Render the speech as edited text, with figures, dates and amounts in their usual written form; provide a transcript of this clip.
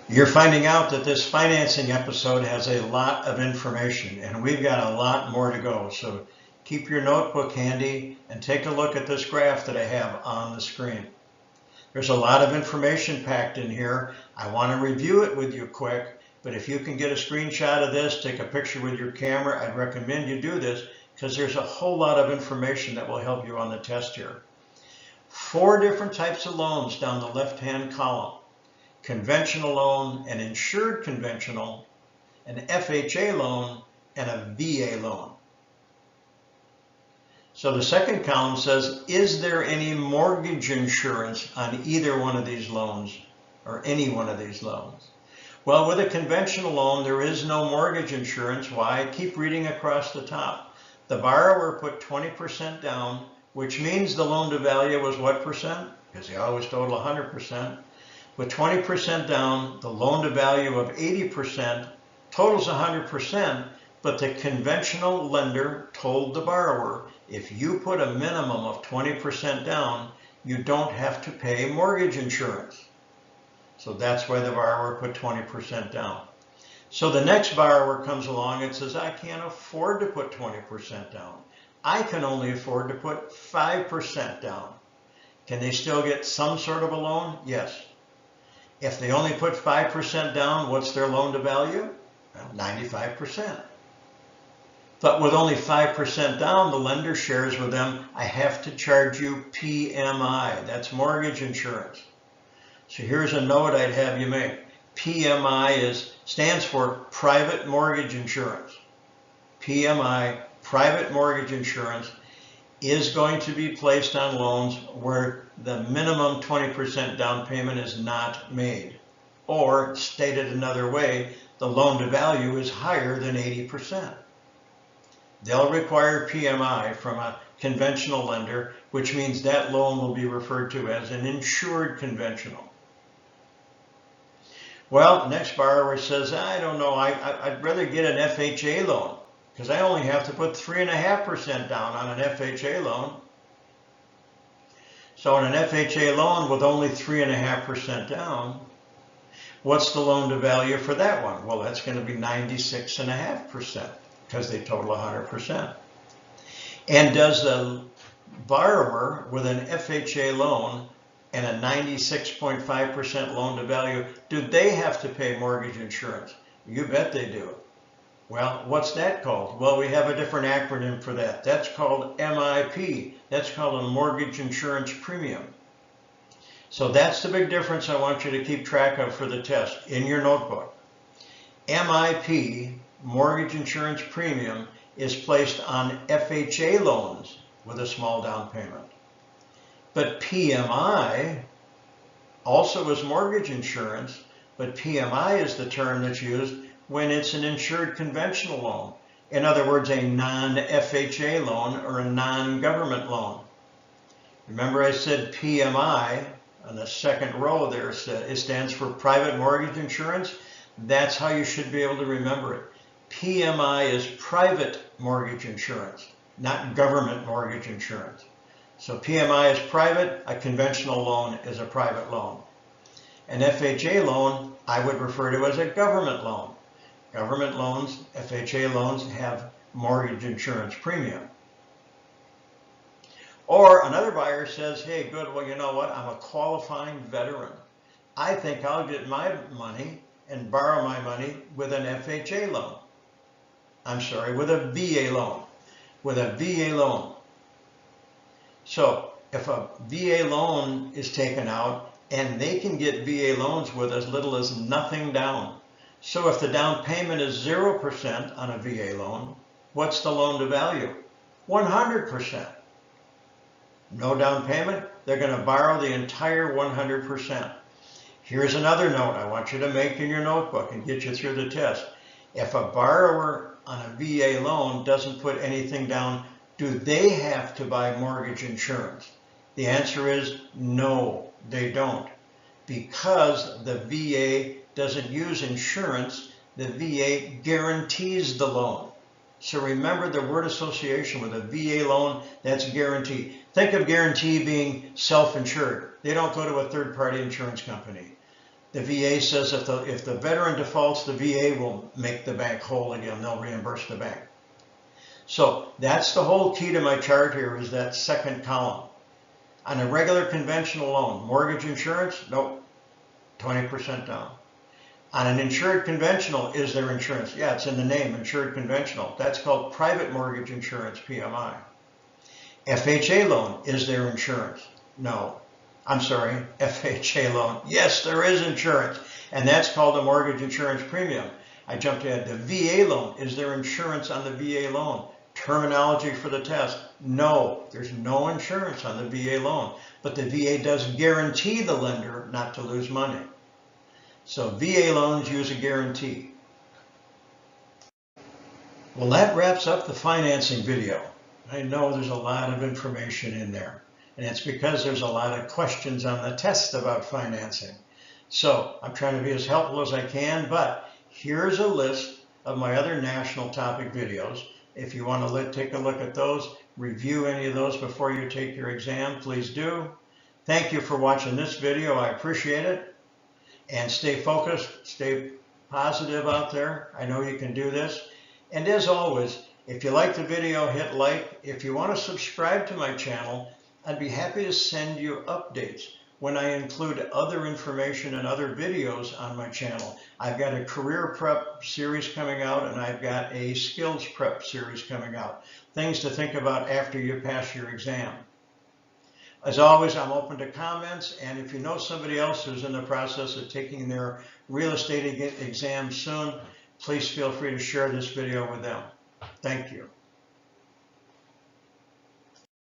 You're finding out that this financing episode has a lot of information, and we've got a lot more to go. So keep your notebook handy and take a look at this graph that I have on the screen. There's a lot of information packed in here. I want to review it with you quick, but if you can get a screenshot of this, take a picture with your camera, I'd recommend you do this because there's a whole lot of information that will help you on the test here. 4 different types of loans down the left-hand column. Conventional loan, an insured conventional, an FHA loan, and a VA loan. So the second column says, is there any mortgage insurance on either one of these loans or any one of these loans? Well, with a conventional loan, there is no mortgage insurance. Why? Keep reading across the top. The borrower put 20% down, which means the loan to value was what percent? Because they always total 100%. With 20% down, the loan to value of 80% totals 100%, but the conventional lender told the borrower, if you put a minimum of 20% down, you don't have to pay mortgage insurance. So that's why the borrower put 20% down. So the next borrower comes along and says, I can't afford to put 20% down. I can only afford to put 5% down. Can they still get some sort of a loan? Yes. If they only put 5% down, what's their loan to value? Well, 95%. But with only 5% down, the lender shares with them, I have to charge you PMI. That's mortgage insurance. So here's a note I'd have you make. PMI stands for private mortgage insurance. PMI, private mortgage insurance, is going to be placed on loans where the minimum 20% down payment is not made. Or, stated another way, the loan to value is higher than 80%. They'll require PMI from a conventional lender, which means that loan will be referred to as an insured conventional. Well, next borrower says, I don't know, I'd rather get an FHA loan because I only have to put 3.5% down on an FHA loan. So in an FHA loan with only 3.5% down, what's the loan to value for that one? Well, that's going to be 96.5% because they total 100%. And does the borrower with an FHA loan and a 96.5% loan to value, do they have to pay mortgage insurance? You bet they do. Well, what's that called? Well, we have a different acronym for that. That's called MIP. That's called a mortgage insurance premium. So that's the big difference I want you to keep track of for the test in your notebook. MIP, mortgage insurance premium, is placed on FHA loans with a small down payment. But PMI also is mortgage insurance, but PMI is the term that's used when it's an insured conventional loan. In other words, a non-FHA loan or a non-government loan. Remember I said PMI on the second row there, it stands for private mortgage insurance. That's how you should be able to remember it. PMI is private mortgage insurance, not government mortgage insurance. So PMI is private, a conventional loan is a private loan. An FHA loan, I would refer to as a government loan. Government loans, FHA loans, have mortgage insurance premium. Or another buyer says, hey, good, well, you know what? I'm a qualifying veteran. I think I'll get my money and borrow my money with an FHA loan. I'm sorry, with a VA loan. With a VA loan. So if a VA loan is taken out, and they can get VA loans with as little as nothing down. So if the down payment is 0% on a VA loan, what's the loan to value? 100%. No down payment, they're going to borrow the entire 100%. Here's another note I want you to make in your notebook and get you through the test. If a borrower on a VA loan doesn't put anything down, do they have to buy mortgage insurance? The answer is no, they don't. Because the VA doesn't use insurance, the VA guarantees the loan. So remember the word association with a VA loan, that's guarantee. Think of guarantee being self-insured. They don't go to a third-party insurance company. The VA says if the veteran defaults, the VA will make the bank whole again. They'll reimburse the bank. So that's the whole key to my chart here, is that second column. On a regular conventional loan, mortgage insurance, nope, 20% down. On an insured conventional, is there insurance? Yeah, it's in the name, insured conventional. That's called private mortgage insurance, PMI. FHA loan, is there insurance? No. I'm sorry, FHA loan. Yes, there is insurance, and that's called a mortgage insurance premium. I jumped ahead. The VA loan, is there insurance on the VA loan? Terminology for the test, no, there's no insurance on the VA loan, but the VA does guarantee the lender not to lose money. So VA loans use a guarantee. Well, that wraps up the financing video. I know there's a lot of information in there, and it's because there's a lot of questions on the test about financing. So I'm trying to be as helpful as I can, but here's a list of my other national topic videos. If you want to take a look at those, review any of those before you take your exam, please do. Thank you for watching this video. I appreciate it. And stay focused, stay positive out there. I know you can do this. And as always, if you like the video, hit like. If you want to subscribe to my channel, I'd be happy to send you updates when I include other information and other videos on my channel. I've got a career prep series coming out, and I've got a skills prep series coming out. Things to think about after you pass your exam. As always, I'm open to comments, and if you know somebody else who's in the process of taking their real estate exam soon, please feel free to share this video with them. Thank you.